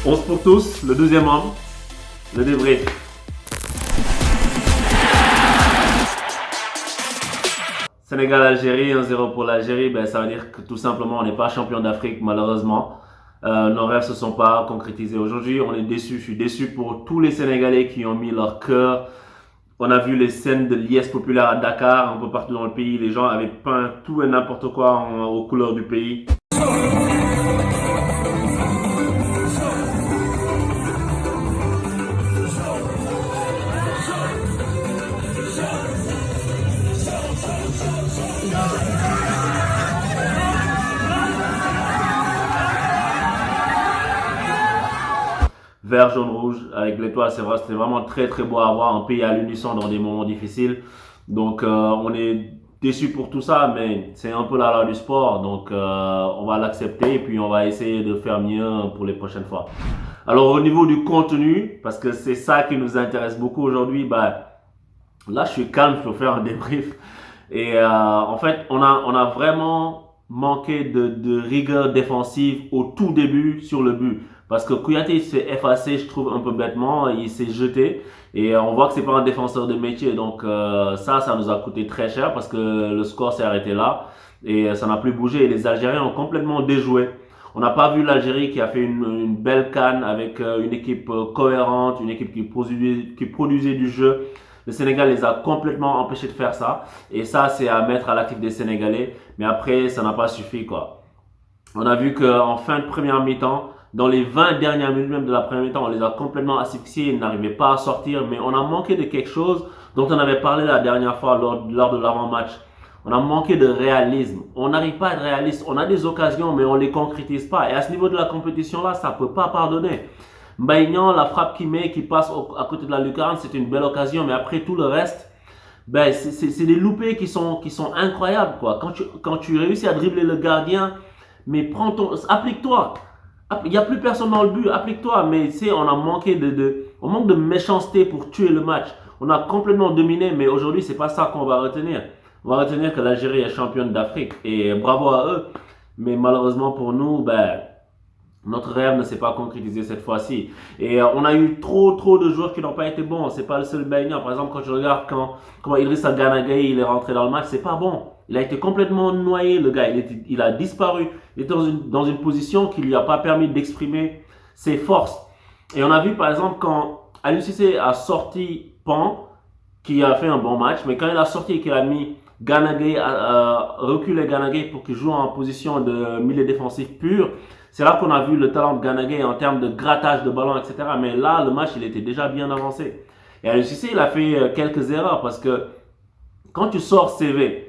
11 pour tous, le 12e round, le débrief. Sénégal-Algérie, 1-0 pour l'Algérie, ça veut dire que tout simplement on n'est pas champion d'Afrique malheureusement. Nos rêves se sont pas concrétisés aujourd'hui, on est déçus. Je suis déçu pour tous les Sénégalais qui ont mis leur cœur. On a vu les scènes de liesse populaire à Dakar, un peu partout dans le pays. Les gens avaient peint tout et n'importe quoi aux couleurs du pays. Vert, jaune, rouge avec l'étoile, c'est vrai, c'était vraiment très très beau à voir, un pays à l'unisson dans des moments difficiles. Donc on est déçu pour tout ça, mais c'est un peu la loi du sport, donc on va l'accepter et puis on va essayer de faire mieux pour les prochaines fois. Alors au niveau du contenu, parce que c'est ça qui nous intéresse beaucoup aujourd'hui, là je suis calme, je peux faire un débrief. Et en fait, on a vraiment manqué de rigueur défensive au tout début sur le but. Parce que Kouyaté s'est effacé, je trouve, un peu bêtement. Il s'est jeté. Et on voit que c'est pas un défenseur de métier. Donc ça nous a coûté très cher parce que le score s'est arrêté là. Et ça n'a plus bougé. Et les Algériens ont complètement déjoué. On n'a pas vu l'Algérie qui a fait une belle CAN avec une équipe cohérente, une équipe qui produisait du jeu. Le Sénégal les a complètement empêchés de faire ça. Et ça, c'est à mettre à l'actif des Sénégalais. Mais après, ça n'a pas suffi, quoi. On a vu qu'en fin de première mi-temps, dans les 20 dernières minutes même de la première mi-temps, on les a complètement asphyxiés, ils n'arrivaient pas à sortir, mais on a manqué de quelque chose dont on avait parlé la dernière fois lors de l'avant-match. On a manqué de réalisme. On n'arrive pas à être réaliste. On a des occasions, mais on ne les concrétise pas. Et à ce niveau de la compétition-là, ça ne peut pas pardonner. Mbaïnian, la frappe qu'il met, qui passe à côté de la lucarne, c'est une belle occasion, mais après tout le reste, c'est des loupés qui sont incroyables, quoi. Quand tu réussis à dribbler le gardien, mais applique-toi. Il n'y a plus personne dans le but, applique-toi. Mais tu sais, on a manqué on manque de méchanceté pour tuer le match. On a complètement dominé, mais aujourd'hui, c'est pas ça qu'on va retenir. On va retenir que l'Algérie est championne d'Afrique et bravo à eux. Mais malheureusement pour nous, notre rêve ne s'est pas concrétisé cette fois-ci. Et on a eu trop de joueurs qui n'ont pas été bons. C'est pas le seul baignant. Par exemple, quand je regarde comment Idrissa Gana Gueye il est rentré dans le match, c'est pas bon. Il a été complètement noyé, le gars. Il a disparu. Il était dans une position qui lui a pas permis d'exprimer ses forces. Et on a vu, par exemple, quand Aliou Cissé a sorti Pan, qui a fait un bon match, mais quand il a sorti et qu'il a mis Gana Gueye, reculé Gana Gueye pour qu'il joue en position de milieu défensif pur, c'est là qu'on a vu le talent de Gana Gueye en termes de grattage de ballon, etc. Mais là, le match, il était déjà bien avancé. Et Aliou Cissé, il a fait quelques erreurs parce que quand tu sors CV,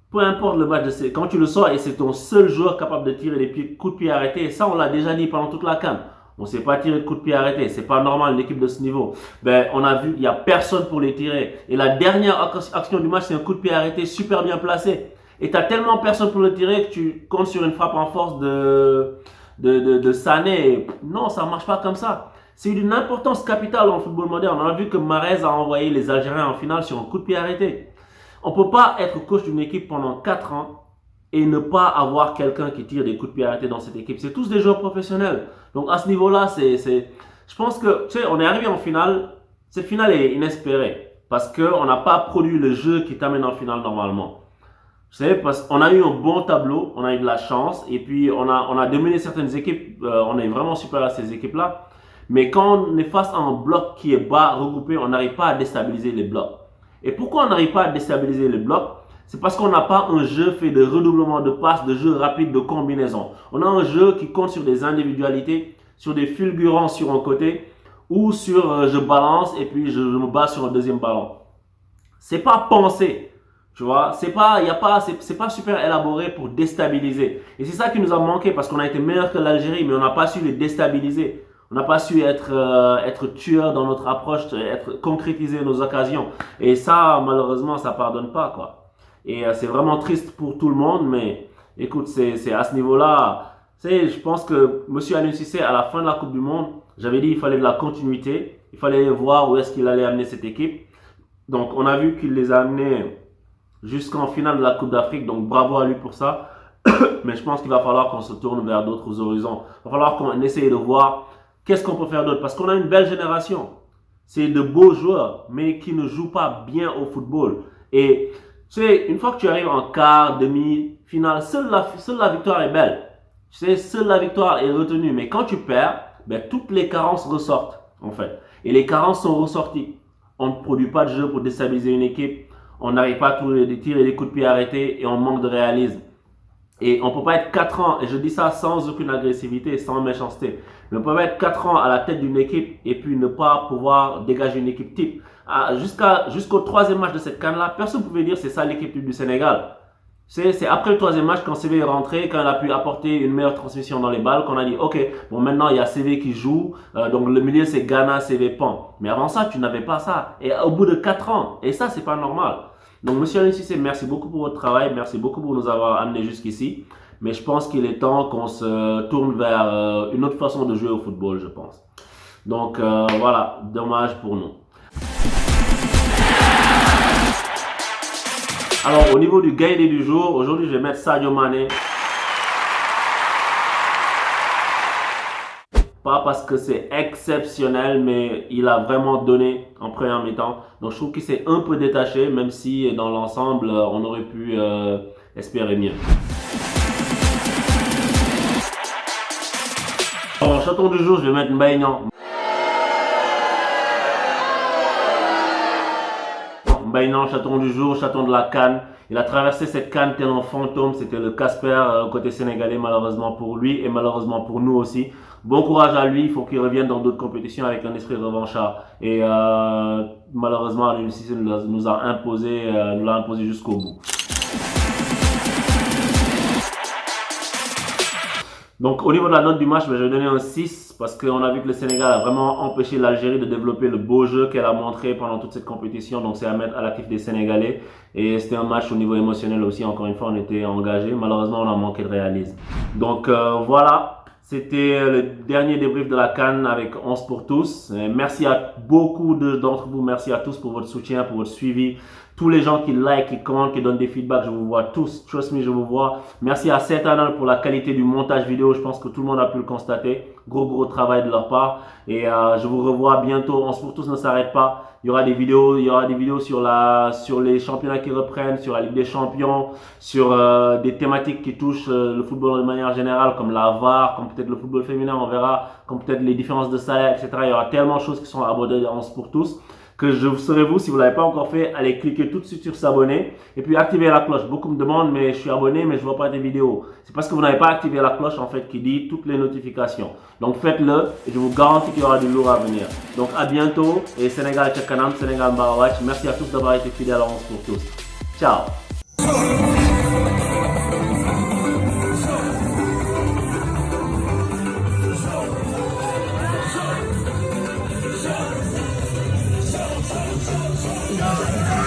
peu importe le match de CV, quand tu le sors et c'est ton seul joueur capable de tirer des coups de pied arrêtés, et ça, on l'a déjà dit pendant toute la CAN. On ne sait pas tirer de coups de pied arrêtés. C'est pas normal, une équipe de ce niveau. On a vu, il n'y a personne pour les tirer. Et la dernière action du match, c'est un coup de pied arrêté super bien placé. Et tu n'as tellement personne pour le tirer que tu comptes sur une frappe en force de Sané. Non, ça ne marche pas comme ça. C'est d'une importance capitale dans le football moderne. On a vu que Mahrez a envoyé les Algériens en finale sur un coup de pied arrêté. On ne peut pas être coach d'une équipe pendant 4 ans et ne pas avoir quelqu'un qui tire des coups de pied arrêtés dans cette équipe. C'est tous des joueurs professionnels. Donc à ce niveau-là, je pense que, tu sais, on est arrivé en finale. Cette finale est inespérée parce qu'on n'a pas produit le jeu qui t'amène en finale normalement. Vous savez, parce qu'on a eu un bon tableau, on a eu de la chance et puis on a dominé certaines équipes. On est vraiment supérieur à ces équipes-là. Mais quand on est face à un bloc qui est bas, regroupé, on n'arrive pas à déstabiliser les blocs. Et pourquoi on n'arrive pas à déstabiliser les blocs? C'est parce qu'on n'a pas un jeu fait de redoublement de passes, de jeu rapide, de combinaison. On a un jeu qui compte sur des individualités, sur des fulgurances sur un côté ou sur je balance et puis je me base sur un deuxième ballon. C'est pas pensé, tu vois. C'est pas super élaboré pour déstabiliser. Et c'est ça qui nous a manqué parce qu'on a été meilleur que l'Algérie, mais on n'a pas su les déstabiliser. On n'a pas su être tueur dans notre approche, concrétiser nos occasions. Et ça, malheureusement, ça pardonne pas, quoi. Et c'est vraiment triste pour tout le monde, mais écoute, c'est à ce niveau-là. Je pense que M. Aliou Cissé, à la fin de la Coupe du Monde, j'avais dit qu'il fallait de la continuité. Il fallait voir où est-ce qu'il allait amener cette équipe. Donc, on a vu qu'il les a amenés jusqu'en finale de la Coupe d'Afrique. Donc, bravo à lui pour ça. Mais je pense qu'il va falloir qu'on se tourne vers d'autres horizons. Il va falloir qu'on essaye de voir qu'est-ce qu'on peut faire d'autre? Parce qu'on a une belle génération. C'est de beaux joueurs, mais qui ne jouent pas bien au football. Et tu sais, une fois que tu arrives en quart, demi-finale, seule la victoire est belle. Tu sais, seule la victoire est retenue. Mais quand tu perds, ben, toutes les carences ressortent, en fait. Et les carences sont ressorties. On ne produit pas de jeu pour déstabiliser une équipe. On n'arrive pas à tirer des coups de pied arrêtés et on manque de réalisme. Et on ne peut pas être 4 ans, et je dis ça sans aucune agressivité, sans méchanceté, mais on ne peut pas être 4 ans à la tête d'une équipe et puis ne pas pouvoir dégager une équipe type. Jusqu'au troisième match de cette CAN-là, personne ne pouvait dire c'est ça l'équipe type du Sénégal. C'est après le troisième match, quand CV est rentré, quand il a pu apporter une meilleure transmission dans les balles, qu'on a dit, ok, bon maintenant il y a CV qui joue, donc le milieu c'est Ghana, CV Pan. Mais avant ça, tu n'avais pas ça. Et au bout de 4 ans, et ça c'est pas normal. Donc, monsieur Aliou Cissé, merci beaucoup pour votre travail. Merci beaucoup pour nous avoir amenés jusqu'ici. Mais je pense qu'il est temps qu'on se tourne vers une autre façon de jouer au football, je pense. Donc, voilà, dommage pour nous. Alors, au niveau du gagnant du jour, aujourd'hui, je vais mettre Sadio Mané. Pas parce que c'est exceptionnel, mais il a vraiment donné en première mi-temps. Donc je trouve qu'il s'est un peu détaché, même si dans l'ensemble, on aurait pu espérer mieux. Alors, chaton du jour, je vais mettre Mbaye Niang. Mbaye Niang, chaton du jour, chaton de la CAN. Il a traversé cette CAN tel un fantôme. C'était le Casper côté sénégalais, malheureusement pour lui et malheureusement pour nous aussi. Bon courage à lui. Il faut qu'il revienne dans d'autres compétitions avec un esprit revanchard. Et malheureusement, Aliou Cissé nous l'a imposé jusqu'au bout. Donc au niveau de la note du match, je vais donner un 6 parce qu'on a vu que le Sénégal a vraiment empêché l'Algérie de développer le beau jeu qu'elle a montré pendant toute cette compétition. Donc c'est à mettre à l'actif des Sénégalais. Et c'était un match au niveau émotionnel aussi. Encore une fois, on était engagés. Malheureusement, on a manqué de réalisme. Donc voilà, c'était le dernier débrief de la CAN avec 11 pour tous. Et merci à beaucoup d'entre vous. Merci à tous pour votre soutien, pour votre suivi. Tous les gens qui like, qui commentent, qui donnent des feedbacks, je vous vois tous. Trust me, je vous vois. Merci à Sertanal pour la qualité du montage vidéo. Je pense que tout le monde a pu le constater. Gros travail de leur part. Et je vous revois bientôt. 11 pour tous ne s'arrête pas. Il y aura des vidéos sur les championnats qui reprennent, sur la Ligue des Champions, sur des thématiques qui touchent le football de manière générale, comme la VAR, comme peut-être le football féminin, on verra, comme peut-être les différences de salaire, etc. Il y aura tellement de choses qui sont abordées dans 11 pour tous, que je vous serai vous, si vous ne l'avez pas encore fait, allez cliquer tout de suite sur s'abonner et puis activer la cloche. Beaucoup me demandent, mais je suis abonné, mais je ne vois pas des vidéos. C'est parce que vous n'avez pas activé la cloche, en fait, qui dit toutes les notifications. Donc faites-le et je vous garantis qu'il y aura du lourd à venir. Donc à bientôt et Sénégal Tchakanam, Sénégal Barawatch. Merci à tous d'avoir été fidèles à 11 pour tous. Ciao. Yeah.